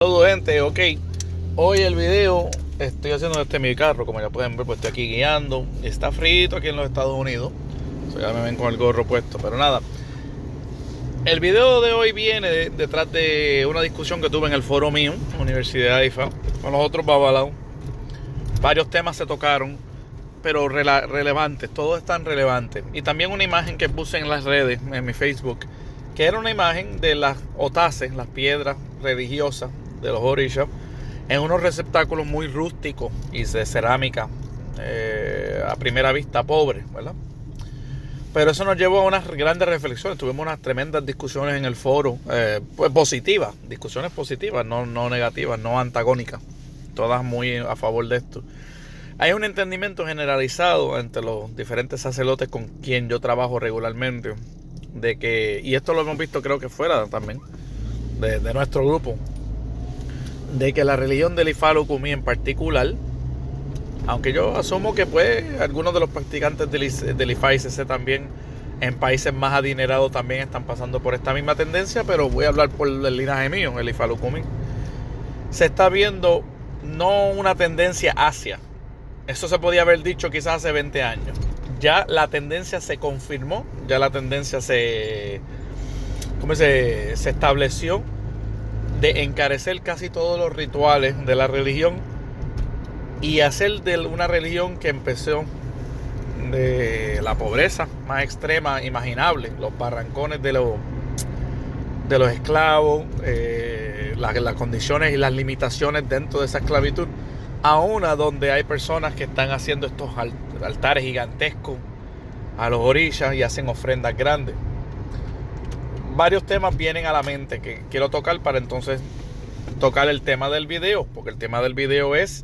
Saludos gente, ok. Hoy el video estoy haciendo desde mi carro, como ya pueden ver, pues estoy aquí guiando. Está frito aquí en los Estados Unidos. Ya me ven con el gorro puesto, pero nada. El video de hoy viene detrás de una discusión que tuve en el foro mío, Universidad de IFA, con los otros babalaos. Varios temas se tocaron, pero relevantes, todos están relevantes. Y también una imagen que puse en las redes, en mi Facebook, que era una imagen de las otaces, las piedras religiosas de los orishas, en unos receptáculos muy rústicos y de cerámica, a primera vista pobre, ¿verdad? Pero eso nos llevó a unas grandes reflexiones. Tuvimos unas tremendas discusiones en el foro, pues positivas, discusiones positivas, no negativas, no antagónicas, todas muy a favor de esto. Hay un entendimiento generalizado entre los diferentes sacerdotes con quien yo trabajo regularmente, de que, y esto lo hemos visto creo que fuera también de nuestro grupo, de que la religión del Ifá Lukumi en particular, aunque yo asumo que pues algunos de los practicantes del Ifá ICC también en países más adinerados también están pasando por esta misma tendencia, pero voy a hablar por el linaje mío, el Ifá Lukumi, se está viendo no una tendencia hacia, eso se podía haber dicho quizás hace 20 años, ya la tendencia se confirmó, ya la tendencia se estableció de encarecer casi todos los rituales de la religión y hacer de una religión que empezó de la pobreza más extrema imaginable, los barrancones de los esclavos, las condiciones y las limitaciones dentro de esa esclavitud, a una donde hay personas que están haciendo estos altares gigantescos a los orishas y hacen ofrendas grandes. Varios temas vienen a la mente que quiero tocar para entonces tocar el tema del video, porque el tema del video es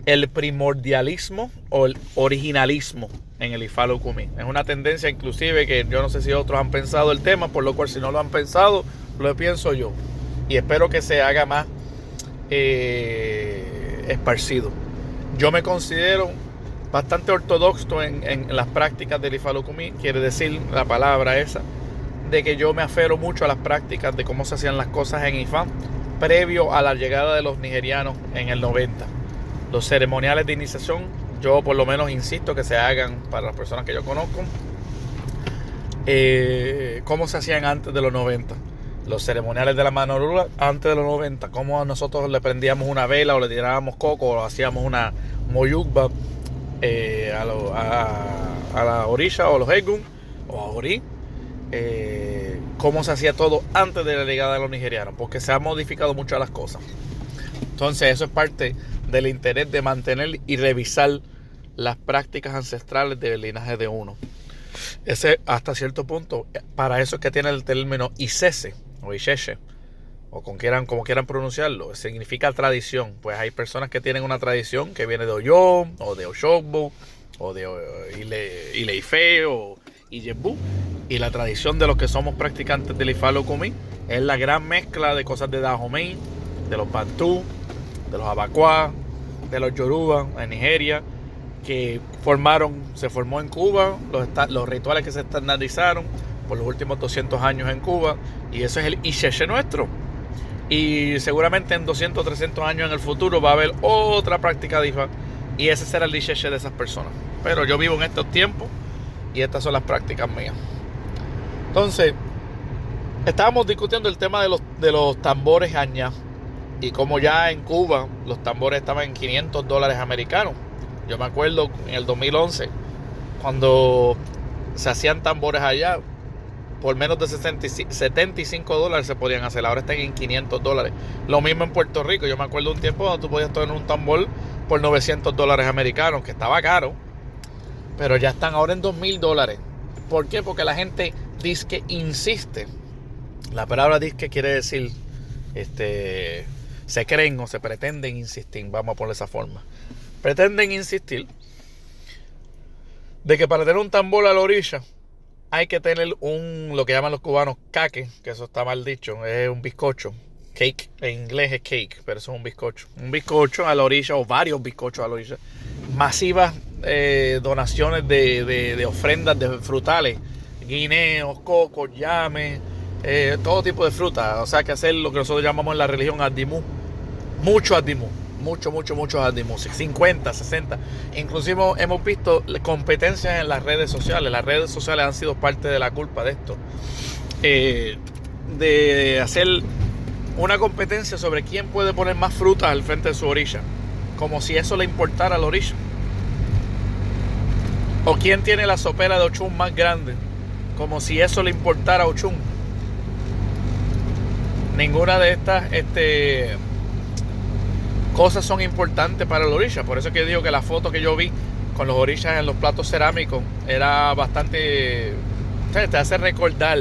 el primordialismo o el originalismo en el Ifá Lukumi. Es una tendencia inclusive que yo no sé si otros han pensado el tema, por lo cual si no lo han pensado, lo pienso yo. Y espero que se haga más esparcido. Yo me considero bastante ortodoxo en las prácticas del Ifá Lukumi, quiere decir la palabra esa, de que yo me afero mucho a las prácticas de cómo se hacían las cosas en Ifá previo a la llegada de los nigerianos en el 90. Los ceremoniales de iniciación, yo por lo menos insisto que se hagan para las personas que yo conozco, cómo se hacían antes de los 90. Los ceremoniales de la Manorula antes de los 90, cómo nosotros le prendíamos una vela o le tirábamos coco o hacíamos una moyugba a la orisha o a los egun o a Ori. Cómo se hacía todo antes de la llegada de los nigerianos, porque se han modificado muchas las cosas. Entonces eso es parte del interés de mantener y revisar las prácticas ancestrales del linaje de uno. Ese hasta cierto punto, para eso es que tiene el término Isese o Isheshe, o como quieran pronunciarlo, significa tradición. Pues hay personas que tienen una tradición que viene de Oyo, o de Oshogbo, o de Ileife, o Ijebu. Y la tradición de los que somos practicantes del Ifá Lukumi es la gran mezcla de cosas de Dahomey, de los Bantú, de los Abacuá, de los Yoruba en Nigeria, que se formó en Cuba, los rituales que se estandarizaron por los últimos 200 años en Cuba, y eso es el Isheshe nuestro. Y seguramente en 200 o 300 años en el futuro va a haber otra práctica de Ifá, y ese será el Isheshe de esas personas. Pero yo vivo en estos tiempos y estas son las prácticas mías. Entonces, estábamos discutiendo el tema de los tambores añá, y como ya en Cuba los tambores estaban en $500 americanos. Yo me acuerdo en el 2011, cuando se hacían tambores allá, por menos de $75 se podían hacer. Ahora están en $500. Lo mismo en Puerto Rico. Yo me acuerdo un tiempo donde tú podías tener un tambor por $900 americanos, que estaba caro, pero ya están ahora en $2,000. ¿Por qué? Porque la gente disque insiste. La palabra disque quiere decir se creen o se pretenden insistir, vamos a poner esa forma. Pretenden insistir de que para tener un tambor a la orilla hay que tener lo que llaman los cubanos caque, que eso está mal dicho, es un bizcocho. Cake, en inglés es cake, pero eso es un bizcocho. Un bizcocho a la orilla, o varios bizcochos a la orilla. Masivas donaciones de ofrendas de frutales, guineos, cocos, llames, todo tipo de fruta. O sea, que hacer lo que nosotros llamamos en la religión adimú, mucho Addimu, mucho Addimu, 50, 60. Inclusive hemos visto competencias en las redes sociales. Las redes sociales han sido parte de la culpa de esto. De hacer una competencia sobre quién puede poner más frutas al frente de su orilla, como si eso le importara a la orilla. O quién tiene la sopera de Ochun más grande, como si eso le importara a Ochun. Ninguna de estas cosas son importantes para la orilla. Por eso que digo que la foto que yo vi con los orillas en los platos cerámicos era bastante... te hace recordar,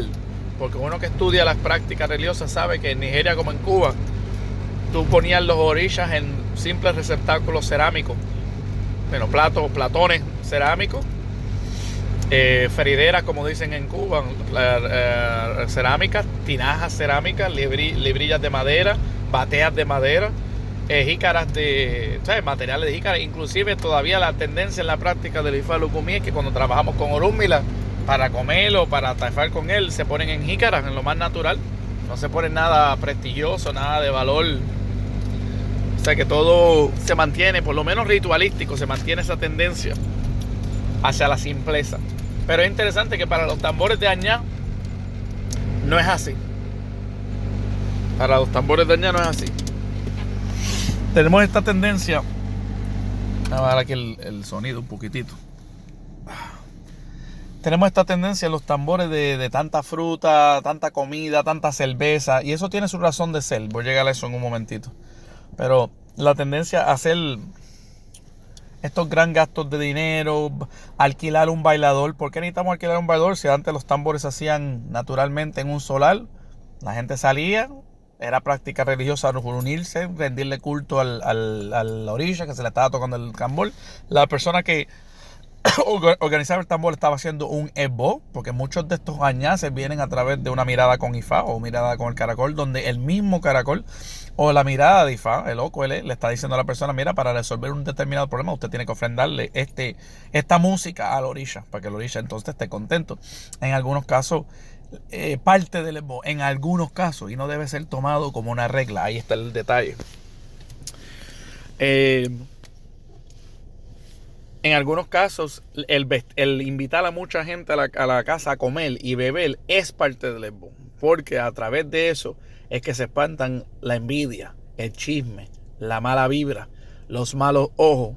porque uno que estudia las prácticas religiosas sabe que en Nigeria como en Cuba tú ponías los orillas en simples receptáculos cerámicos, bueno, platones cerámicos, ferideras como dicen en Cuba, cerámicas, tinajas cerámicas, librillas de madera, bateas de madera, jícaras de, ¿sabes?, materiales de jícaras. Inclusive todavía la tendencia en la práctica del Ifa Lukumi es que cuando trabajamos con Orúmila para comer o para tafar con él, se ponen en jícaras, en lo más natural. No se pone nada prestigioso, nada de valor. O sea que todo se mantiene, por lo menos ritualístico, se mantiene esa tendencia hacia la simpleza. Pero es interesante que para los tambores de Añá no es así. Para los tambores de Añá no es así. Tenemos esta tendencia. Vamos a bajar aquí el sonido un poquitito. Tenemos esta tendencia en los tambores de tanta fruta, tanta comida, tanta cerveza. Y eso tiene su razón de ser. Voy a llegar a eso en un momentito. Pero la tendencia a hacer estos gran gastos de dinero, alquilar un bailador. ¿Por qué necesitamos alquilar un bailador si antes los tambores se hacían naturalmente en un solar? La gente salía, era práctica religiosa unirse, rendirle culto a la orilla que se le estaba tocando el tambor. La persona que organizaba el tambor estaba haciendo un ebo, porque muchos de estos añaces vienen a través de una mirada con Ifá o mirada con el caracol, donde el mismo caracol o la mirada de Ifá, el oco, le está diciendo a la persona: mira, para resolver un determinado problema usted tiene que ofrendarle esta música a la orilla, para que la orilla entonces esté contento. En algunos casos, parte del ebo, en algunos casos, y no debe ser tomado como una regla. Ahí está el detalle. En algunos casos, el invitar a mucha gente a la casa a comer y beber es parte del ebo, porque a través de eso es que se espantan la envidia, el chisme, la mala vibra, los malos ojos,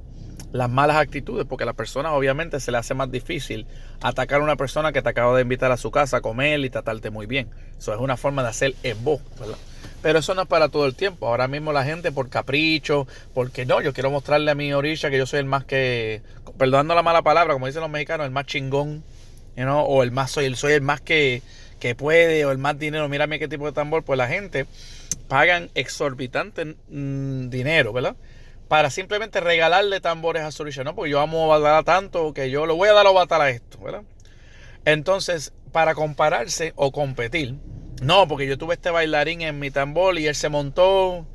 las malas actitudes, porque a la persona obviamente se le hace más difícil atacar a una persona que te acaba de invitar a su casa a comer y tratarte muy bien. Eso es una forma de hacer ebo, ¿verdad? Pero eso no es para todo el tiempo. Ahora mismo la gente por capricho, porque no, yo quiero mostrarle a mi orilla que yo soy el más que, perdonando la mala palabra, como dicen los mexicanos, el más chingón, o el más soy el más que puede, o el más dinero. Mírame qué tipo de tambor. Pues la gente pagan exorbitante dinero, ¿verdad?, para simplemente regalarle tambores a su orilla, ¿no? Porque yo amo a Batala tanto que yo le voy a dar a Batala a esto, ¿verdad? Entonces, para compararse o competir, no, porque yo tuve este bailarín en mi tambor y él se montó,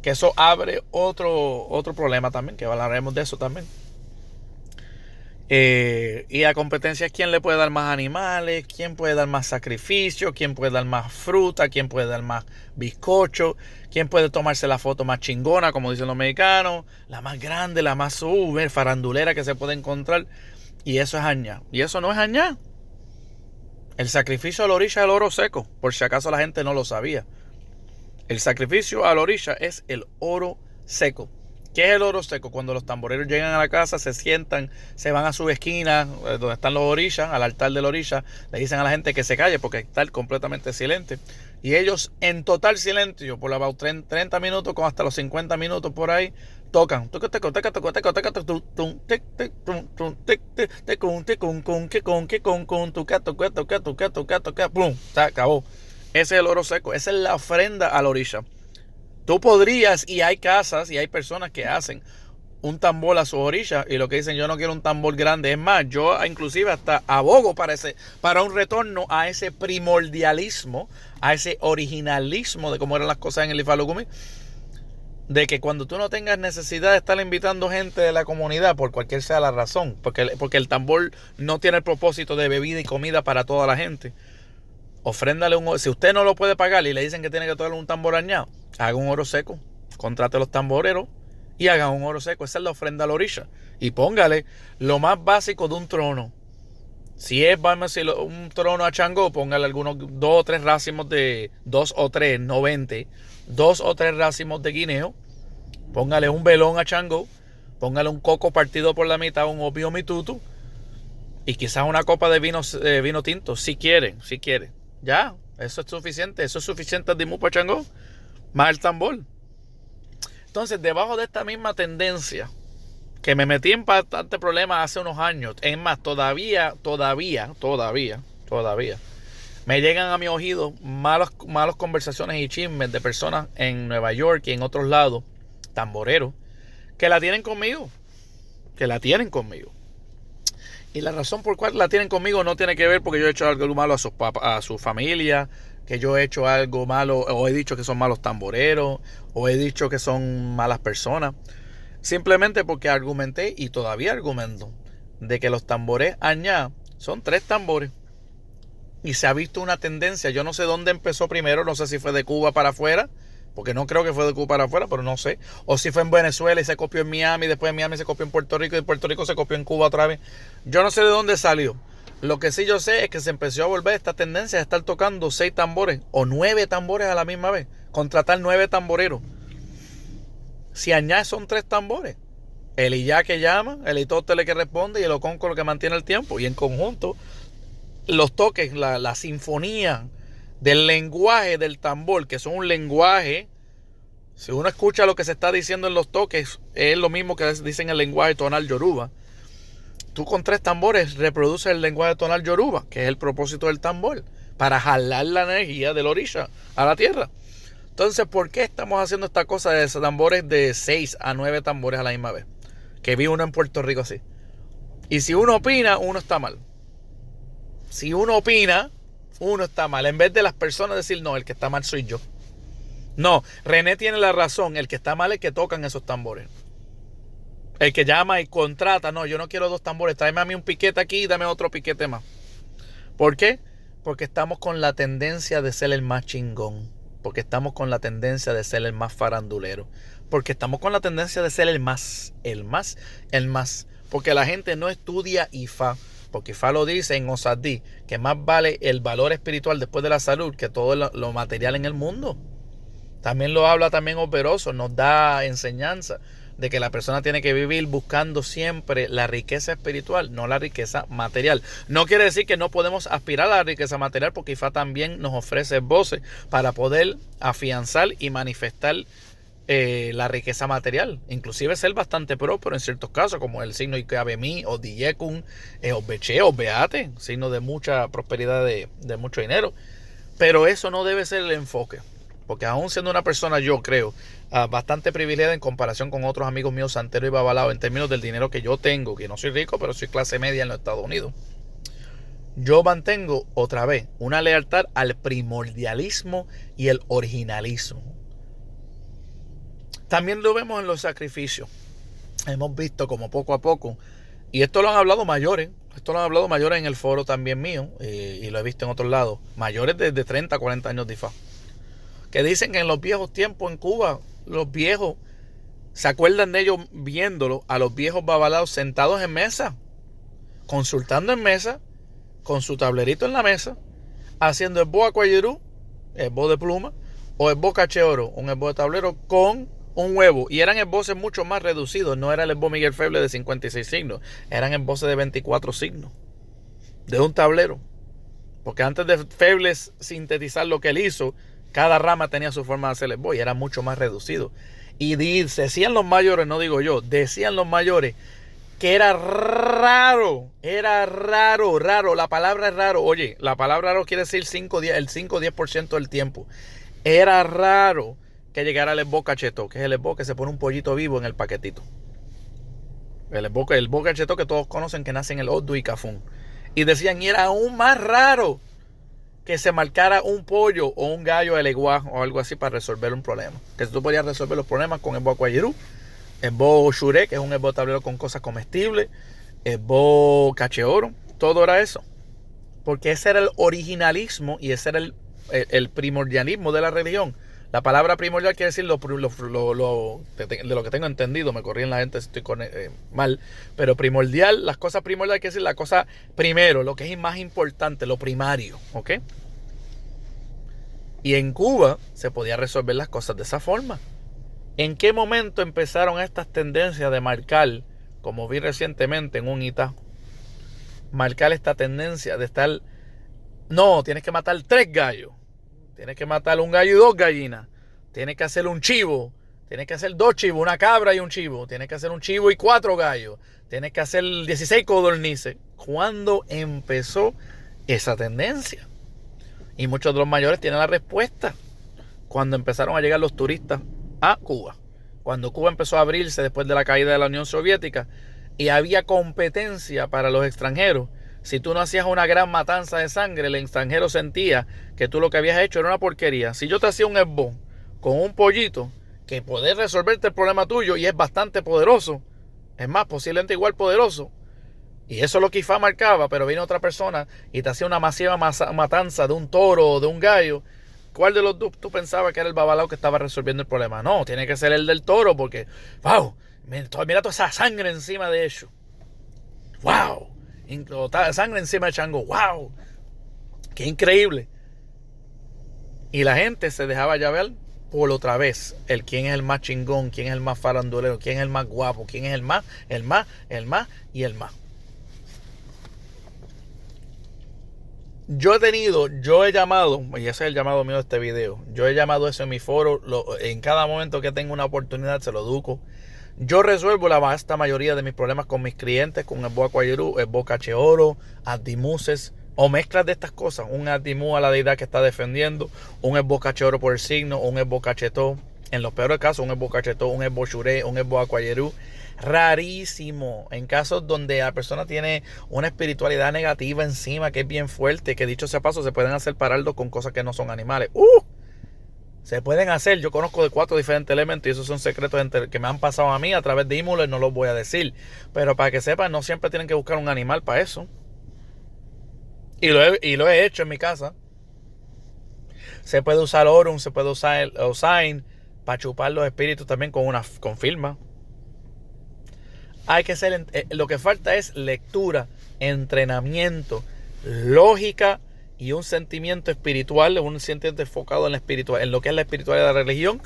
que eso abre otro problema también, que hablaremos de eso también. Y la competencia es quién le puede dar más animales, quién puede dar más sacrificio, quién puede dar más fruta, quién puede dar más bizcocho, quién puede tomarse la foto más chingona, como dicen los mexicanos, la más grande, la más farandulera que se puede encontrar. Y eso es añá. Y eso no es añá. El sacrificio a la orilla es el oro seco, por si acaso la gente no lo sabía. El sacrificio a la orilla es el oro seco. ¿Qué es el oro seco? Cuando los tamboreros llegan a la casa, se sientan, se van a su esquina, donde están los orillas, al altar de la orilla, le dicen a la gente que se calle porque está completamente silente. Y ellos en total silencio, por about 30 minutos, con hasta los 50 minutos por ahí, tocan. ¡Pum! Se acabó. Ese es el oro seco. Esa es la ofrenda a la orilla. Tú podrías, y hay casas y hay personas que hacen un tambor a su orilla y lo que dicen: yo no quiero un tambor grande. Es más, yo inclusive hasta abogo para un retorno a ese primordialismo, a ese originalismo de cómo eran las cosas en el Ifa Lukumi, de que cuando tú no tengas necesidad de estar invitando gente de la comunidad, por cualquier sea la razón, porque el tambor no tiene el propósito de bebida y comida para toda la gente, ofréndale si usted no lo puede pagar y le dicen que tiene que traerle un tambor añado, haga un oro seco contrate a los tamboreros y hagan un oro seco. Esa es la ofrenda a la orisha. Y póngale lo más básico de un trono. Si es, vamos a decir, un trono a Changó, póngale algunos 2 o 3 racimos de 2 o 3, no 20, 2 o 3 racimos de guineo. Póngale un velón a Changó, póngale un coco partido por la mitad, un opio mitutu y quizás una copa de vino tinto, si quieren. Ya, eso es suficiente de para Changó, más el tambor. Entonces, debajo de esta misma tendencia, que me metí en bastante problemas hace unos años, es más, todavía, me llegan a mi oído malas conversaciones y chismes de personas en Nueva York y en otros lados, tamboreros, que la tienen conmigo. Y la razón por cual la tienen conmigo no tiene que ver porque yo he hecho algo malo a su familia, que yo he hecho algo malo, o he dicho que son malos tamboreros, o he dicho que son malas personas. Simplemente porque argumenté y todavía argumento de que los tambores añá son 3 tambores. Y se ha visto una tendencia, yo no sé dónde empezó primero, no sé si fue de Cuba para afuera, porque no creo que fue de Cuba para afuera, pero no sé. O si fue en Venezuela y se copió en Miami, después en Miami se copió en Puerto Rico y de Puerto Rico se copió en Cuba otra vez. Yo no sé de dónde salió. Lo que sí yo sé es que se empezó a volver esta tendencia de estar tocando 6 tambores o 9 tambores a la misma vez. Contratar 9 tamboreros. Si añade son 3 tambores. El Iyá que llama, el Itótele que responde y el Oconco lo que mantiene el tiempo. Y en conjunto, los toques, la sinfonía del lenguaje del tambor, que son un lenguaje, si uno escucha lo que se está diciendo en los toques, es lo mismo que dicen el lenguaje tonal yoruba. Tú con 3 tambores reproduces el lenguaje tonal yoruba, que es el propósito del tambor, para jalar la energía del orisha a la tierra. Entonces, ¿por qué estamos haciendo esta cosa de tambores de 6 a 9 tambores a la misma vez? Que vi uno en Puerto Rico así. Y si uno opina, uno está mal. Si uno opina, uno está mal. En vez de las personas decir, no, el que está mal soy yo. No, René tiene la razón. El que está mal es que tocan esos tambores. El que llama y contrata, no, yo no quiero 2 tambores. Tráeme a mí un piquete aquí y dame otro piquete más. ¿Por qué? Porque estamos con la tendencia de ser el más chingón. Porque estamos con la tendencia de ser el más farandulero. Porque estamos con la tendencia de ser el más. Porque la gente no estudia Ifá. Porque Ifá lo dice en Osadí, que más vale el valor espiritual después de la salud que todo lo material en el mundo. También lo habla también Operoso, nos da enseñanza de que la persona tiene que vivir buscando siempre la riqueza espiritual, no la riqueza material. No quiere decir que no podemos aspirar a la riqueza material, porque Ifá también nos ofrece voces para poder afianzar y manifestar la riqueza material, inclusive ser bastante próspero en ciertos casos, como el signo Ikabemí o Diyekun, o Beche o Beate, signo de mucha prosperidad, de mucho dinero. Pero eso no debe ser el enfoque, porque aún siendo una persona, yo creo, bastante privilegiada en comparación con otros amigos míos santeros y babalaos en términos del dinero que yo tengo, que no soy rico, pero soy clase media en los Estados Unidos, yo mantengo otra vez una lealtad al primordialismo y el originalismo. También lo vemos en los sacrificios. Hemos visto como poco a poco, y esto lo han hablado mayores, en el foro también mío, y lo he visto en otros lados, mayores de 30, 40 años de Ifá, que dicen que en los viejos tiempos en Cuba, los viejos se acuerdan de ellos viéndolo, a los viejos babalaos sentados en mesa, consultando en mesa, con su tablerito en la mesa, haciendo el bo acuayerú, el bo de pluma, o el bo cacheoro, un esbo de tablero con un huevo. Y eran esboces mucho más reducidos, no era el esbo Miguel Feble de 56 signos, eran esboces de 24 signos, de un tablero. Porque antes de Feble sintetizar lo que él hizo, cada rama tenía su forma de hacer el esbo y era mucho más reducido. Y decían los mayores, no digo yo, decían los mayores que era raro, la palabra es raro. Oye, la palabra raro quiere decir el 5-10% del tiempo. Era raro que llegara el esbo cachetó, que es el esbo que se pone un pollito vivo en el paquetito. El esbo cachetó que todos conocen, que nace en el Odu y Cafún. Y decían, y era aún más raro que se marcara un pollo o un gallo de leguá o algo así para resolver un problema. Que tú podías resolver los problemas con esbo acuayerú, esbo shure, que es un esbo tablero con cosas comestibles, esbo cacheoro, todo era eso. Porque ese era el originalismo y ese era el primordialismo de la religión. La palabra primordial quiere decir de lo que tengo entendido, me corrí en la gente si estoy mal, pero primordial, las cosas primordiales quiere decir la cosa primero, lo que es más importante, lo primario, ¿ok? Y en Cuba se podía resolver las cosas de esa forma. ¿En qué momento empezaron estas tendencias de marcar, como vi recientemente en un ITA, marcar esta tendencia de estar, no, tienes que matar 3 gallos, tienes que matar un gallo y 2 gallinas, tienes que hacer un chivo, tienes que hacer 2 chivos, una cabra y un chivo, tienes que hacer un chivo y 4 gallos, tienes que hacer 16 codornices? ¿Cuándo empezó esa tendencia? Y muchos de los mayores tienen la respuesta. Cuando empezaron a llegar los turistas a Cuba. Cuando Cuba empezó a abrirse después de la caída de la Unión Soviética y había competencia para los extranjeros. Si tú no hacías una gran matanza de sangre, el extranjero sentía que tú lo que habías hecho era una porquería. Si yo te hacía un esbón con un pollito que puede resolverte el problema tuyo y es bastante poderoso, es más, posiblemente igual poderoso, y eso es lo que IFA marcaba, pero viene otra persona y te hacía una masiva matanza de un toro o de un gallo, ¿cuál de los dos tú pensabas que era el babalao que estaba resolviendo el problema? No, tiene que ser el del toro porque, wow, mira toda esa sangre encima de ellos. Wow, sangre encima de Chango, wow, qué increíble. Y la gente se dejaba llevar por otra vez el quién es el más chingón, quién es el más farandulero, quién es el más guapo, quién es el más y el más. Yo he llamado, y ese es el llamado mío de este video, yo he llamado eso en mi foro, en cada momento que tengo una oportunidad se lo educo. Yo resuelvo la vasta mayoría de mis problemas con mis clientes, con el Boa Cuayerú, el Bocache Oro, Addimuses, o mezclas de estas cosas, un Addimú a la deidad que está defendiendo, un Bocache Oro por el signo, un Bocachetó, en los peores casos, un Bocachetó, un Bochuré, un Boa Cuayerú. Rarísimo en casos donde la persona tiene una espiritualidad negativa encima que es bien fuerte, que dicho sea paso se pueden hacer paraldos con cosas que no son animales. Se pueden hacer, yo conozco de 4 diferentes elementos y esos son secretos que me han pasado a mí a través de Ímules, no los voy a decir, pero para que sepan, no siempre tienen que buscar un animal para eso, y lo he hecho en mi casa. Se puede usar Orum, se puede usar el Osain para chupar los espíritus también con firma. Hay que ser, lo que falta es lectura, entrenamiento, lógica y un sentimiento espiritual, un sentimiento enfocado en la espiritual, en lo que es la espiritualidad de la religión,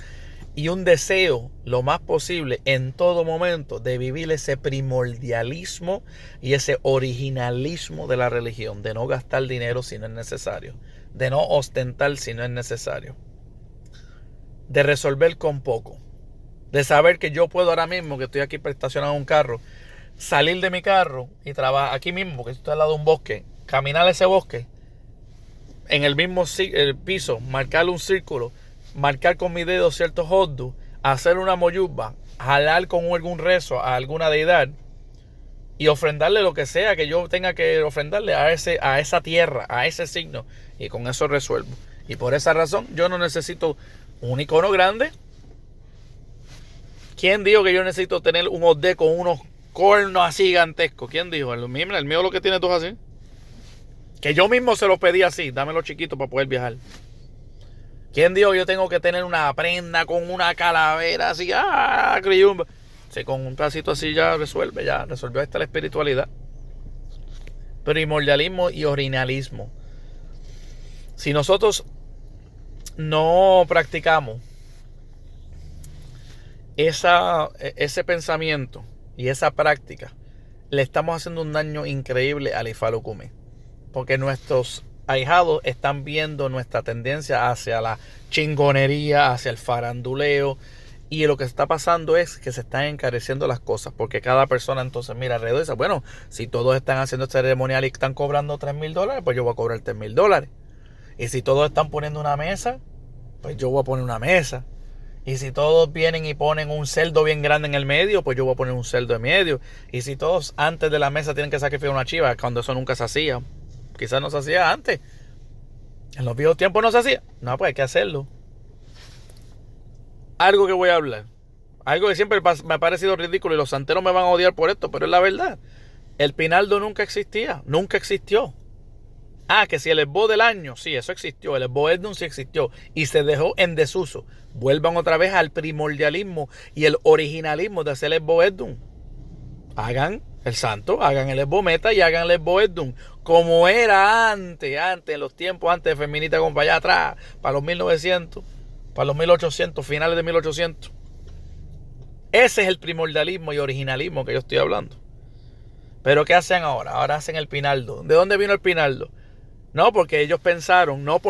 y un deseo lo más posible en todo momento de vivir ese primordialismo y ese originalismo de la religión, de no gastar dinero si no es necesario, de no ostentar si no es necesario, de resolver con poco. De saber que yo puedo ahora mismo, que estoy aquí estacionado en un carro, salir de mi carro y trabajar aquí mismo, porque estoy al lado de un bosque, caminar ese bosque, en el mismo piso, marcar un círculo, marcar con mi dedo ciertos hosdos, hacer una moyuba, jalar con algún rezo a alguna deidad y ofrendarle lo que sea que yo tenga que ofrendarle a esa tierra, a ese signo, y con eso resuelvo. Y por esa razón yo no necesito un icono grande. ¿Quién dijo que yo necesito tener un OD con unos cornos así gigantescos? ¿Quién dijo? El mío lo que tiene todo así. Que yo mismo se lo pedí así. Dámelo chiquito para poder viajar. ¿Quién dijo que yo tengo que tener una prenda con una calavera así? Criyumba. Sí, con un pedacito así ya resolvió esta la espiritualidad. Primordialismo y originalismo. Si nosotros no practicamos ese pensamiento y esa práctica, le estamos haciendo un daño increíble al Ifá Lucumí, porque nuestros ahijados están viendo nuestra tendencia hacia la chingonería, hacia el faranduleo, y lo que está pasando es que se están encareciendo las cosas, porque cada persona entonces mira alrededor y dice, bueno, si todos están haciendo este ceremonial y están cobrando $3,000, pues yo voy a cobrar $3,000, y si todos están poniendo una mesa, pues yo voy a poner una mesa. Y si todos vienen y ponen un cerdo bien grande en el medio, pues yo voy a poner un cerdo en medio. Y si todos antes de la mesa tienen que sacrificar una chiva, cuando eso nunca se hacía. Quizás no se hacía antes. En los viejos tiempos no se hacía. No, pues hay que hacerlo. Algo que voy a hablar. Algo que siempre me ha parecido ridículo y los santeros me van a odiar por esto, pero es la verdad. El Pinaldo nunca existía. Nunca existió. Que si el esbo del año, sí, eso existió, el esbo Edun sí existió y se dejó en desuso. Vuelvan otra vez al primordialismo y el originalismo de hacer el esbo Edun. Hagan el santo, hagan el esbo meta y hagan el esbo Edun como era antes, en los tiempos antes de Feminita con para allá atrás, para los 1900, para los 1800, finales de 1800. Ese es el primordialismo y originalismo que yo estoy hablando. Pero ¿qué hacen ahora? Ahora hacen el pinaldo. ¿De dónde vino el pinaldo? No porque ellos pensaron, no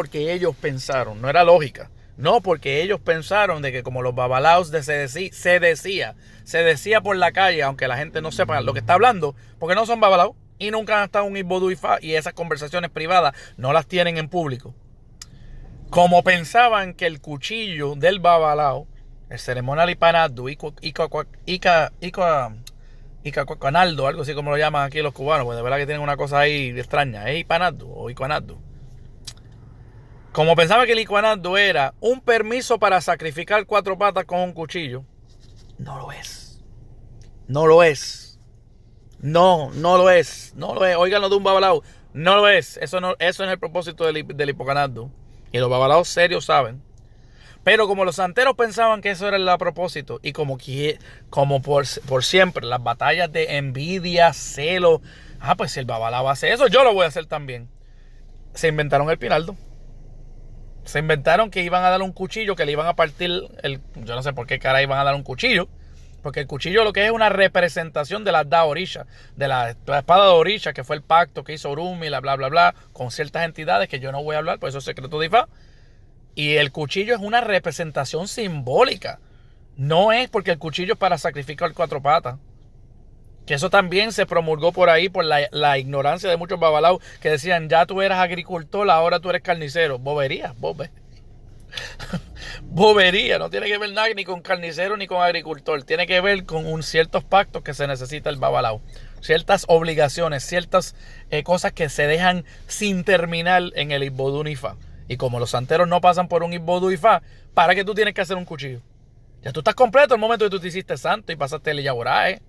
era lógica. No porque ellos pensaron de que como los babalaos se decía por la calle, aunque la gente no sepa lo que está hablando, porque no son babalaos y nunca han estado en un Ibodú Ifá y esas conversaciones privadas no las tienen en público. Como pensaban que el cuchillo del babalao, el ceremonial Ipanadu, Icacuanaldo, algo así como lo llaman aquí los cubanos, pues de verdad que tienen una cosa ahí extraña, ¿es Ipanadu o Icuanaldo? Como pensaba que el Icuanaldo era un permiso para sacrificar 4 patas con un cuchillo, no lo es. No lo es. No lo es. Óiganlo de un babalao. No lo es. Eso es el propósito del Hipocanaldo. Y los babalaos serios saben. Pero como los santeros pensaban que eso era el propósito, y como por siempre, las batallas de envidia, celo, pues si el babalao hace eso, yo lo voy a hacer también. Se inventaron el pinaldo. Se inventaron que iban a dar un cuchillo, que le iban a partir yo no sé por qué cara iban a dar un cuchillo, porque el cuchillo lo que es una representación de las da orisha, de la espada de orisha, que fue el pacto que hizo Orunmila, y bla, bla, bla, con ciertas entidades que yo no voy a hablar, por eso es secreto de Ifá. Y el cuchillo es una representación simbólica. No es porque el cuchillo es para sacrificar 4 patas. Que eso también se promulgó por ahí por la ignorancia de muchos babalaos que decían, ya tú eras agricultor, ahora tú eres carnicero. Bobería. Bobería. No tiene que ver nada ni con carnicero ni con agricultor. Tiene que ver con ciertos pactos que se necesita el babalao. Ciertas obligaciones, ciertas cosas que se dejan sin terminar en el Ibodú Ifá. Y como los santeros no pasan por un Ibodú Ifá, ¿para qué tú tienes que hacer un cuchillo? Ya tú estás completo el momento que tú te hiciste santo y pasaste el Yaborae.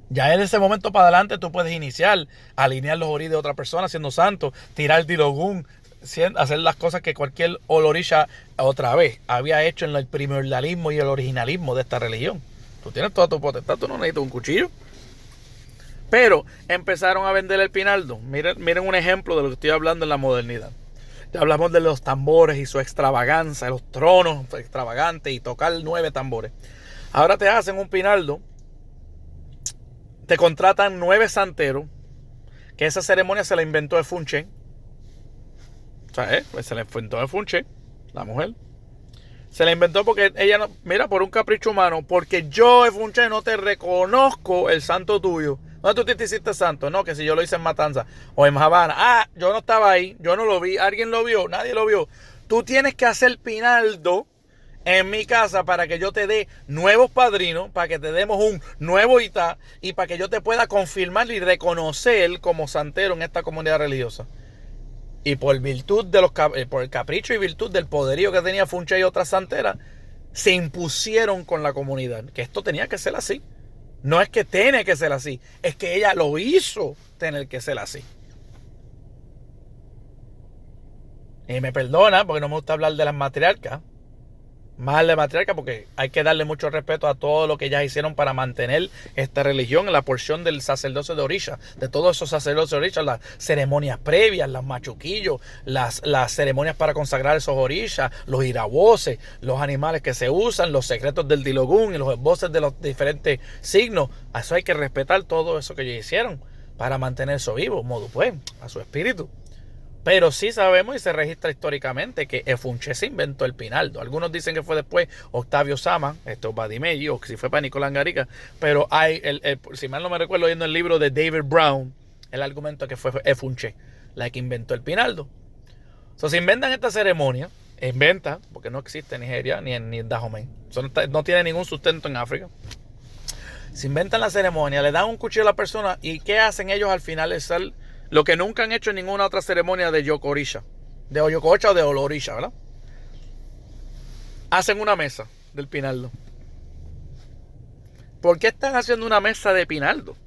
Ya en ese momento para adelante tú puedes iniciar, alinear los orí de otra persona siendo santo, tirar dilogún, hacer las cosas que cualquier olorisha otra vez había hecho en el primordialismo y el originalismo de esta religión. Tú tienes toda tu potestad, tú no necesitas un cuchillo. Pero empezaron a vender el pinaldo. Miren un ejemplo de lo que estoy hablando en la modernidad. Ya hablamos de los tambores y su extravaganza, los tronos extravagantes y tocar 9 tambores. Ahora te hacen un pinaldo. Te contratan 9 santeros, que esa ceremonia se la inventó Efunche. O sea, pues se la inventó Efunche, la mujer. Se la inventó porque ella no, mira, por un capricho humano, porque yo, Efunche, no te reconozco el santo tuyo. ¿Dónde tú te hiciste santo? No, que si yo lo hice en Matanza o en Habana. Yo no estaba ahí, yo no lo vi, alguien lo vio, nadie lo vio. Tú tienes que hacer pinaldo en mi casa para que yo te dé nuevos padrinos, para que te demos un nuevo itá y para que yo te pueda confirmar y reconocer como santero en esta comunidad religiosa. Y por virtud de por el capricho y virtud del poderío que tenía Funche y otras santeras, se impusieron con la comunidad, que esto tenía que ser así. No es que tiene que ser así, es que ella lo hizo tener que ser así. Y me perdona porque no me gusta hablar de las matriarcas. Más de matriarca porque hay que darle mucho respeto a todo lo que ellas hicieron para mantener esta religión en la porción del sacerdocio de orisha, de todos esos sacerdocios de orisha, las ceremonias previas, los machuquillos, las ceremonias para consagrar esos orishas, los irabuoses, los animales que se usan, los secretos del dilogún y los voces de los diferentes signos. A eso hay que respetar todo eso que ellos hicieron para mantener eso vivo, modo pues, a su espíritu. Pero sí sabemos y se registra históricamente que Efunche se inventó el pinaldo. Algunos dicen que fue después Octavio Sama, esto es Badimelli, o si fue para Nicolás Garica. Pero hay, si mal no me recuerdo, leyendo el libro de David Brown, el argumento que fue Efunche la que inventó el pinaldo. Se inventan esta ceremonia, porque no existe en Nigeria ni en Dahomey. No tiene ningún sustento en África. Se inventan la ceremonia, le dan un cuchillo a la persona y ¿qué hacen ellos al final? Es lo que nunca han hecho en ninguna otra ceremonia de Yokorisha, de Oyokocha o de Olorisha, ¿verdad? Hacen una mesa del pinaldo. ¿Por qué están haciendo una mesa de pinaldo?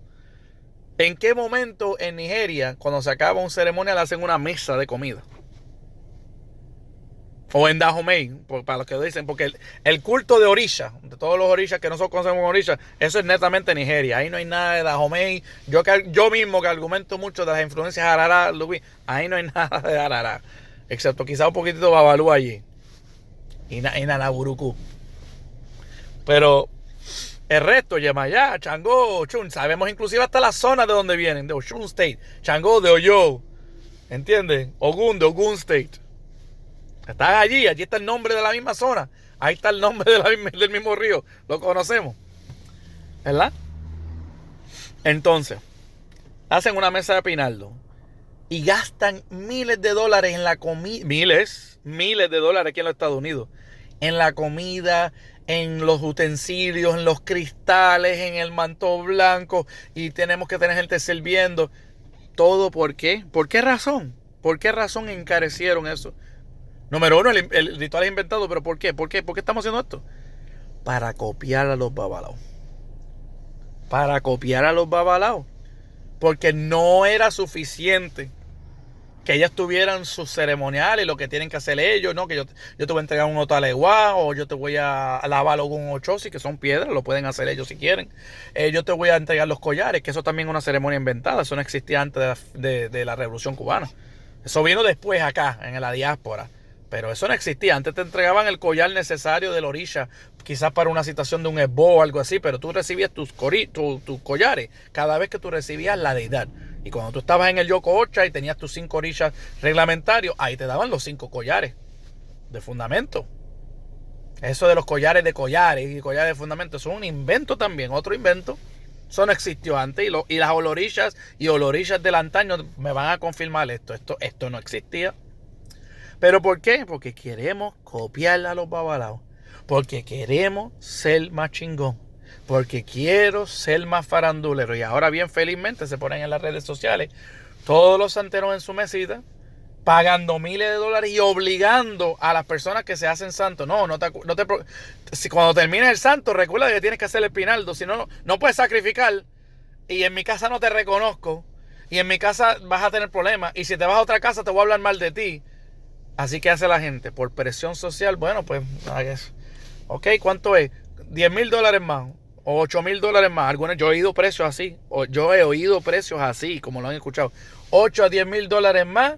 ¿En qué momento en Nigeria, cuando se acaba un ceremonial, hacen una mesa de comida? O en Dahomey, para los que dicen, porque el culto de orisha, de todos los orishas que nosotros conocemos como orisha, eso es netamente Nigeria. Ahí no hay nada de Dahomey. Yo mismo que argumento mucho de las influencias Arará, ahí no hay nada de Arará. Excepto quizá un poquitito Babalú allí. Y Nanaburuku. Pero el resto, Yemayá, Changó, Ochun, sabemos inclusive hasta la zona de donde vienen, de Osun State, Changó de Oyo, ¿entiendes? Ogun de Ogun State. Están allí está el nombre de la misma zona, ahí está el nombre del mismo río, lo conocemos, ¿verdad? Entonces, hacen una mesa de Pinaldo y gastan miles de dólares en la comida, miles de dólares aquí en los Estados Unidos, en la comida, en los utensilios, en los cristales, en el manto blanco, y tenemos que tener gente sirviendo. ¿Todo por qué? ¿Por qué razón? ¿Por qué razón encarecieron eso? Número uno, el ritual es inventado, pero ¿por qué? ¿Por qué estamos haciendo esto? Para copiar a los babalaos. Para copiar a los babalaos. Porque no era suficiente que ellas tuvieran sus ceremoniales, lo que tienen que hacer ellos, ¿no? Que yo te voy a entregar un otaleguá, o yo te voy a lavar un ochosi, que son piedras, lo pueden hacer ellos si quieren. Yo te voy a entregar los collares, que eso también es una ceremonia inventada, eso no existía antes de la Revolución Cubana. Eso vino después acá, en la diáspora. Pero eso no existía. Antes te entregaban el collar necesario del orisha, quizás para una situación de un esbo o algo así, pero tú recibías tus collares cada vez que tú recibías la deidad. Y cuando tú estabas en el Yoko Ocha y tenías tus 5 orishas reglamentarios, ahí te daban los 5 collares de fundamento. Eso de los collares de collares y collares de fundamento, eso es un invento también, otro invento. Eso no existió antes y las olorishas y olorishas del antaño me van a confirmar esto no existía. ¿Pero por qué? Porque queremos copiar a los babalaos. Porque queremos ser más chingón. Porque quiero ser más farandulero. Y ahora bien, felizmente se ponen en las redes sociales todos los santeros en su mesita, pagando miles de dólares y obligando a las personas que se hacen santos. Si cuando termines el santo, recuerda que tienes que hacer el pinaldo. Si no, no puedes sacrificar. Y en mi casa no te reconozco. Y en mi casa vas a tener problemas. Y si te vas a otra casa, te voy a hablar mal de ti. Así que hace la gente por presión social. Bueno, pues, ok, ¿cuánto es? $10,000 más o $8,000 más. Yo he oído precios así. Como lo han escuchado. $8,000 a $10,000 más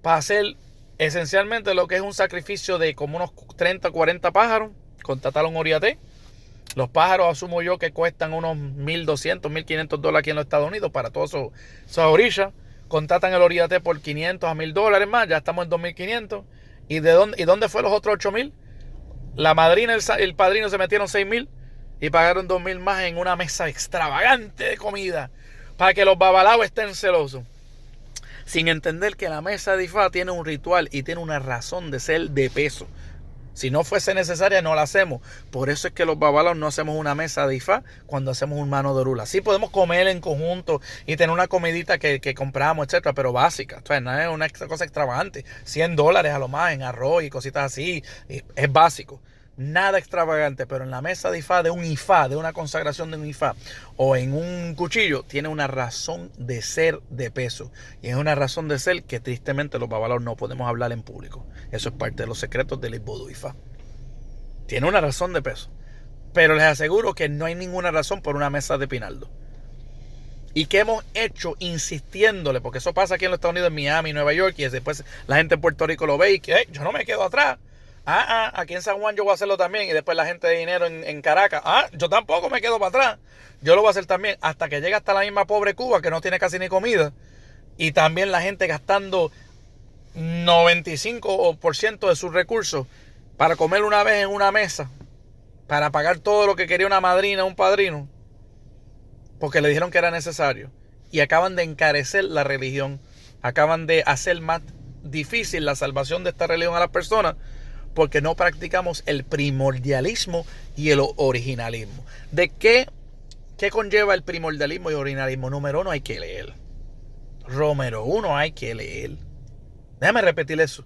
para hacer esencialmente lo que es un sacrificio de como unos 30 o 40 pájaros. Contratar a un oriaté. Los pájaros asumo yo que cuestan unos $1,200, $1,500 aquí en los Estados Unidos para todos esos orillas. Contratan el oriaté por $500 a $1,000 más, ya estamos en $2,500. ¿Y dónde fue los otros $8,000? La madrina y el padrino se metieron $6,000 y pagaron $2,000 más en una mesa extravagante de comida para que los babalaos estén celosos. Sin entender que la mesa de Ifá tiene un ritual y tiene una razón de ser de peso. Si no fuese necesaria, no la hacemos. Por eso es que los babalaos no hacemos una mesa de Ifá cuando hacemos un mano de orula. Sí podemos comer en conjunto y tener una comidita que compramos, etcétera, pero básica. Entonces, no es una cosa extravagante. $100 a lo más en arroz y cositas así. Es básico. Nada extravagante, pero en la mesa de Ifá, de una consagración de un Ifá, o en un cuchillo, tiene una razón de ser de peso. Y es una razón de ser que tristemente los babalaos no podemos hablar en público. Eso es parte de los secretos del Vodou Ifá. Tiene una razón de peso. Pero les aseguro que no hay ninguna razón por una mesa de pinaldo. Y que hemos hecho insistiéndole, porque eso pasa aquí en los Estados Unidos, en Miami, Nueva York, y después la gente en Puerto Rico lo ve y que yo no me quedo atrás. Aquí en San Juan yo voy a hacerlo también. Y después la gente de dinero en Caracas. Yo tampoco me quedo para atrás. Yo lo voy a hacer también. Hasta que llegue hasta la misma pobre Cuba, que no tiene casi ni comida. Y también la gente gastando 95% de sus recursos para comer una vez en una mesa. Para pagar todo lo que quería una madrina, un padrino. Porque le dijeron que era necesario. Y acaban de encarecer la religión. Acaban de hacer más difícil la salvación de esta religión a las personas. Porque no practicamos el primordialismo y el originalismo. ¿De qué conlleva el primordialismo y originalismo? Número uno, hay que leer. Déjame repetir eso.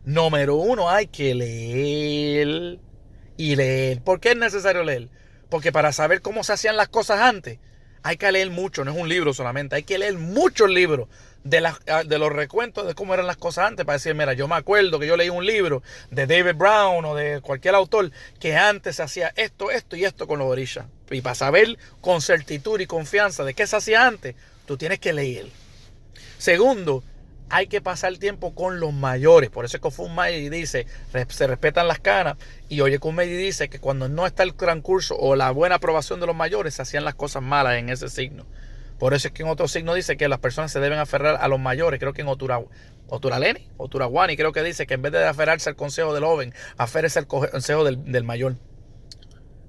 Número uno, hay que leer y leer. ¿Por qué es necesario leer? Porque para saber cómo se hacían las cosas antes, Hay que leer mucho, no es un libro solamente, hay que leer muchos libros de los recuentos de cómo eran las cosas antes para decir, mira, yo me acuerdo que yo leí un libro de David Brown o de cualquier autor que antes se hacía esto, esto y esto con los orishas. Y para saber con certitud y confianza de qué se hacía antes, tú tienes que leer. Segundo, hay que pasar tiempo con los mayores. Por eso Kofun Mayi dice, se respetan las canas. Y Oyekun Mayi dice que cuando no está el transcurso o la buena aprobación de los mayores, se hacían las cosas malas en ese signo. Por eso es que en otro signo dice que las personas se deben aferrar a los mayores. Creo que en Oturaleni, Oturaguani, creo que dice que en vez de aferrarse al consejo del joven, aférrese al consejo del mayor.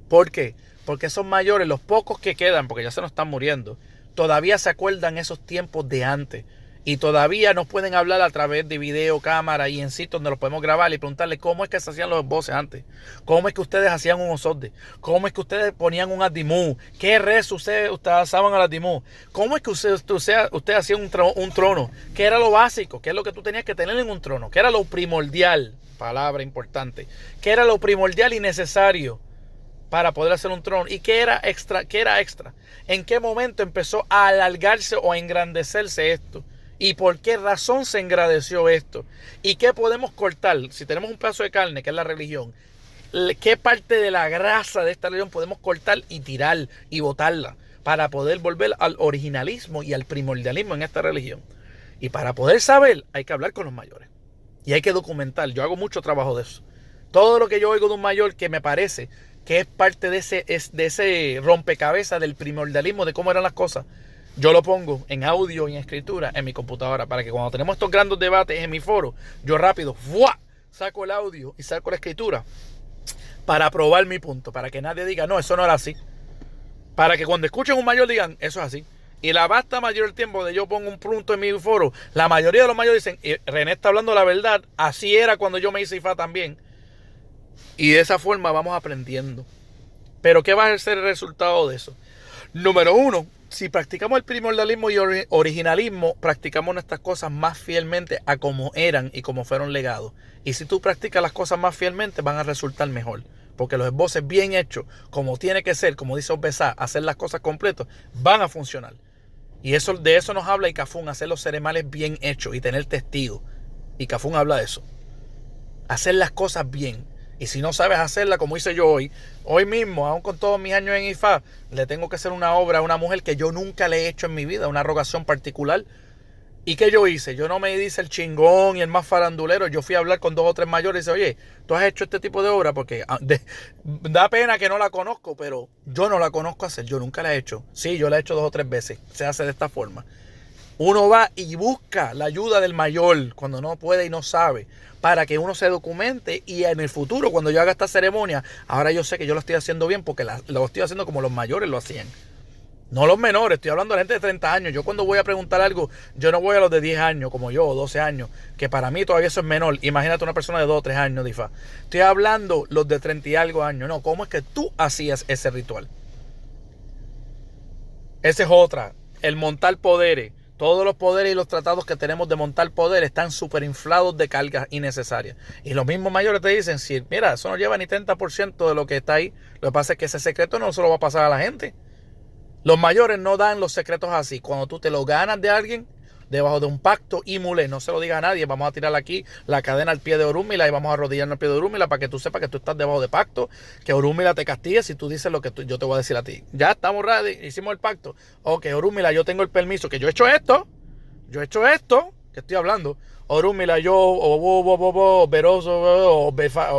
¿Por qué? Porque esos mayores, los pocos que quedan, porque ya se nos están muriendo, todavía se acuerdan esos tiempos de antes. Y todavía nos pueden hablar a través de video, cámara y en sitios donde los podemos grabar y preguntarle cómo es que se hacían los voces antes. Cómo es que ustedes hacían un osode. Cómo es que ustedes ponían un adimú. ¿Qué rezo ustedes usaban al adimú? Cómo es que usted hacía un trono. ¿Qué era lo básico? ¿Qué es lo que tú tenías que tener en un trono? ¿Qué era lo primordial? Palabra importante. ¿Qué era lo primordial y necesario para poder hacer un trono? ¿Y qué era extra? ¿Qué era extra? ¿En qué momento empezó a alargarse o a engrandecerse esto? ¿Y por qué razón se engrandeció esto? ¿Y qué podemos cortar? Si tenemos un pedazo de carne, que es la religión, ¿qué parte de la grasa de esta religión podemos cortar y tirar y botarla para poder volver al originalismo y al primordialismo en esta religión? Y para poder saber, hay que hablar con los mayores. Y hay que documentar. Yo hago mucho trabajo de eso. Todo lo que yo oigo de un mayor que me parece que es parte de ese rompecabezas del primordialismo, de cómo eran las cosas, yo lo pongo en audio y en escritura en mi computadora para que cuando tenemos estos grandes debates en mi foro, yo rápido saco el audio y saco la escritura para probar mi punto, para que nadie diga, no, eso no era así. Para que cuando escuchen un mayor digan, eso es así. Y la vasta mayor del tiempo de yo pongo un punto en mi foro, la mayoría de los mayores dicen, René está hablando la verdad, así era cuando yo me hice IFA también. Y de esa forma vamos aprendiendo. Pero ¿qué va a ser el resultado de eso? Número uno, si practicamos el primordialismo y originalismo, practicamos nuestras cosas más fielmente a como eran y como fueron legados. Y si tú practicas las cosas más fielmente, van a resultar mejor. Porque los esboces bien hechos, como tiene que ser, como dice Obesá, hacer las cosas completas, van a funcionar. Y de eso nos habla Ikafun, hacer los ceremales bien hechos y tener testigos. Ikafun habla de eso. Hacer las cosas bien. Y si no sabes hacerla como hice yo hoy mismo, aún con todos mis años en IFA, le tengo que hacer una obra a una mujer que yo nunca le he hecho en mi vida, una rogación particular. ¿Y qué yo hice? Yo no me dice el chingón y el más farandulero. Yo fui a hablar con 2 o 3 mayores y dice, oye, ¿tú has hecho este tipo de obra? Porque da pena que no la conozco, pero yo no la conozco hacer. Yo nunca la he hecho. Sí, yo la he hecho 2 o 3 veces. Se hace de esta forma. Uno va y busca la ayuda del mayor cuando no puede y no sabe, para que uno se documente y en el futuro, cuando yo haga esta ceremonia, ahora yo sé que yo lo estoy haciendo bien porque lo estoy haciendo como los mayores lo hacían. No los menores, estoy hablando de gente de 30 años. Yo cuando voy a preguntar algo, yo no voy a los de 10 años como yo, o 12 años, que para mí todavía eso es menor. Imagínate una persona de 2 o 3 años, Difa. Estoy hablando los de 30 y algo años. No, ¿cómo es que tú hacías ese ritual? Esa es otra. El montar poderes. Todos los poderes y los tratados que tenemos de montar poder están súper inflados de cargas innecesarias. Y los mismos mayores te dicen, si, mira, eso no lleva ni 30% de lo que está ahí. Lo que pasa es que ese secreto no se lo va a pasar a la gente. Los mayores no dan los secretos así. Cuando tú te lo ganas de alguien, debajo de un pacto, ímule, no se lo diga a nadie. Vamos a tirar aquí la cadena al pie de Orúmila y vamos a arrodillarnos al pie de Orúmila para que tú sepas que tú estás debajo de pacto, que Orúmila te castigue si tú dices lo que yo te voy a decir a ti. Ya estamos ready, hicimos el pacto. Ok, Orúmila, yo tengo el permiso, que yo he hecho esto, que estoy hablando. Orúmila, yo, Veroso, o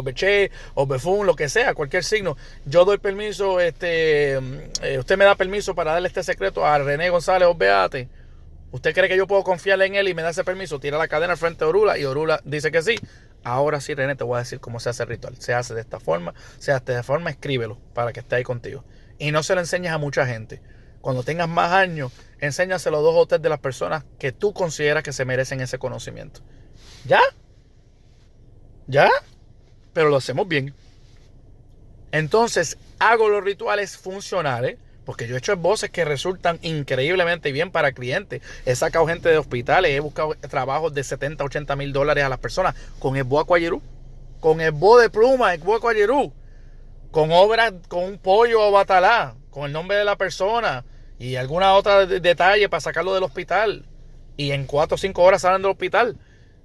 Beché, o Befún, lo que sea, cualquier signo. Yo doy permiso, usted me da permiso para darle este secreto a René González Obeate. ¿Usted cree que yo puedo confiar en él y me da ese permiso? Tira la cadena al frente de Orula y Orula dice que sí. Ahora sí, René, te voy a decir cómo se hace el ritual. Se hace de esta forma, escríbelo para que esté ahí contigo. Y no se lo enseñes a mucha gente. Cuando tengas más años, enséñaselo a 2 o 3 de las personas que tú consideras que se merecen ese conocimiento. ¿Ya? Pero lo hacemos bien. Entonces, hago los rituales funcionales, porque yo he hecho voces que resultan increíblemente bien para clientes. He sacado gente de hospitales, he buscado trabajos de 70, 80 mil dólares a las personas con esbo acuayerú, con esbo de pluma, esbo acuayerú, con obras, con un pollo o batalá, con el nombre de la persona, y alguna otra detalle para sacarlo del hospital. Y en 4 o 5 horas salen del hospital.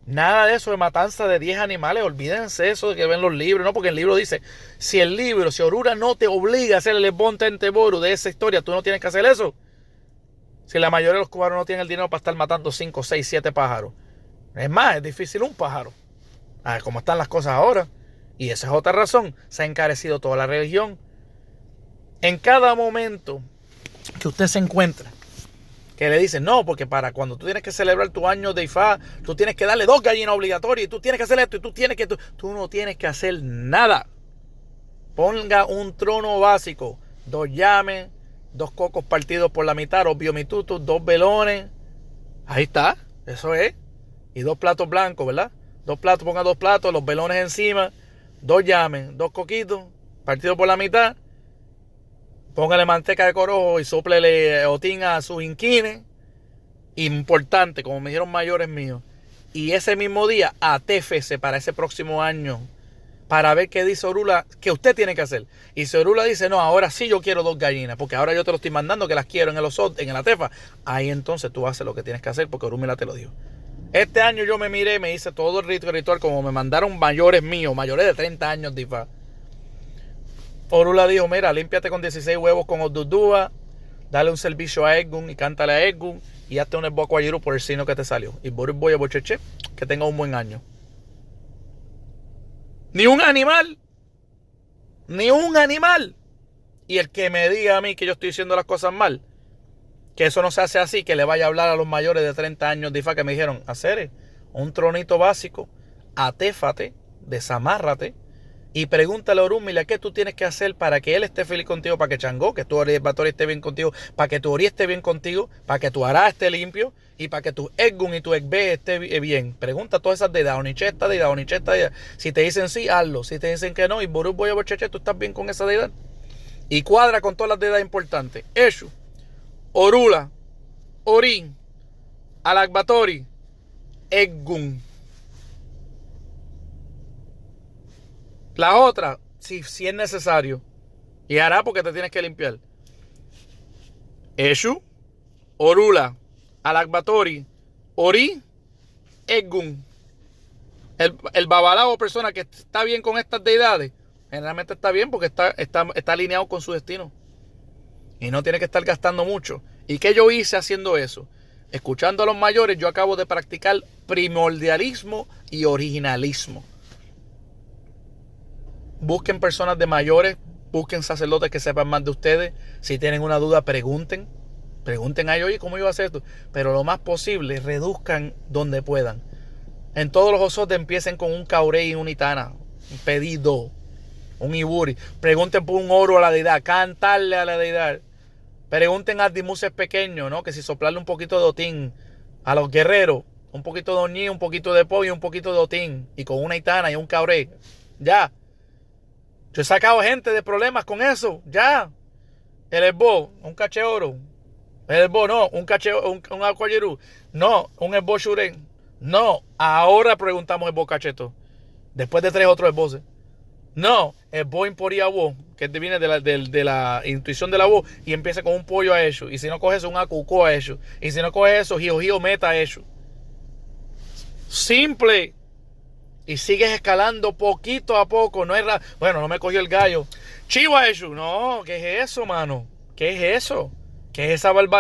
Nada de eso de matanza de 10 animales. Olvídense eso de que ven los libros, ¿no? Porque el libro dice, si Orura no te obliga a hacer el Esbón Tenteboru de esa historia, tú no tienes que hacer eso. Si la mayoría de los cubanos no tienen el dinero para estar matando 5, 6, 7 pájaros. Es más, es difícil un pájaro. A ver cómo están las cosas ahora. Y esa es otra razón. Se ha encarecido toda la religión. En cada momento que usted se encuentra, que le dicen, no, porque para cuando tú tienes que celebrar tu año de Ifá, tú tienes que darle 2 gallinas obligatorias, y tú tienes que hacer esto, y tú no tienes que hacer nada. Ponga un trono básico, 2 llames, 2 cocos partidos por la mitad, obvio mitutu, 2 velones. Ahí está, eso es. Y 2 platos blancos, ¿verdad? 2 platos, ponga 2 platos, los velones encima, 2 llames, 2 coquitos, partidos por la mitad. Póngale manteca de corojo y sóplele otín a sus inquines. Importante, como me dijeron mayores míos. Y ese mismo día, atéfese para ese próximo año, para ver qué dice Orula, que usted tiene que hacer. Y si Orula dice, no, ahora sí yo quiero 2 gallinas, porque ahora yo te lo estoy mandando, que las quiero en el osot, en la tefa. Ahí entonces tú haces lo que tienes que hacer, porque Orúmila te lo dijo. Este año yo me miré, me hice todo el ritual como me mandaron mayores míos, mayores de 30 años de Ifá. Orula dijo, mira, límpiate con 16 huevos con Odudúa, dale un servicio a Egun y cántale a Egun y hazte un esbo acuayiru por el signo que te salió. Y Boris Boya Bocheche, que tenga un buen año. Ni un animal. Y el que me diga a mí que yo estoy diciendo las cosas mal, que eso no se hace así, que le vaya a hablar a los mayores de 30 años de Ifá que me dijeron, hacer un tronito básico, atéfate, desamárrate, y pregúntale a Orúmila qué tú tienes que hacer para que él esté feliz contigo, para que Changó, que tu Batori esté bien contigo, para que tu Ori esté bien contigo, para que tu Ará esté limpio y para que tu Egun y tu Egbe esté bien. Pregunta todas esas deidades, Onichesta, deidad, Onichesta, deidad. Si te dicen sí, hazlo. Si te dicen que no, y Ború Boya Bocheche, tú estás bien con esa deidad. Y cuadra con todas las deidades importantes. Eshu, Orula, Orin, Alakbatori, Egun. La otra, si es necesario, y hará porque te tienes que limpiar. Eshu, Orula, Alakbatori, Ori, Egun. El babalao, persona que está bien con estas deidades, generalmente está bien porque está alineado con su destino. Y no tiene que estar gastando mucho. ¿Y qué yo hice haciendo eso? Escuchando a los mayores, yo acabo de practicar primordialismo y originalismo. Busquen personas de mayores, busquen sacerdotes que sepan más de ustedes. Si tienen una duda, pregunten a ellos, oye, ¿cómo iba a hacer esto? Pero lo más posible, reduzcan donde puedan. En todos los osotes empiecen con un caurei y un itana, un pedido, un iburi. Pregunten por un oro a la deidad, cantarle a la deidad. Pregunten a dimuses pequeños, ¿no? Que si soplarle un poquito de otín a los guerreros, un poquito de oñí, un poquito de pollo, un poquito de otín, y con una itana y un caurei. Ya. Yo he sacado gente de problemas con eso, ya. El esbo, un caché oro. El esbo, no, un caché, un acuayeru. No, un esbo shuren. No, ahora preguntamos esbo cacheto. Después de 3 otros esboses. No, esbo imporía voz, que viene de la intuición de la voz, y empieza con un pollo a eso. Y si no coges un acucó a eso. Y si no coges eso, gio meta a eso. Simple. Y sigues escalando poquito a poco. No es bueno, no me cogió el gallo. Chiva eso. No, ¿qué es eso, mano? ¿Qué es eso? ¿Qué es esa barbaridad?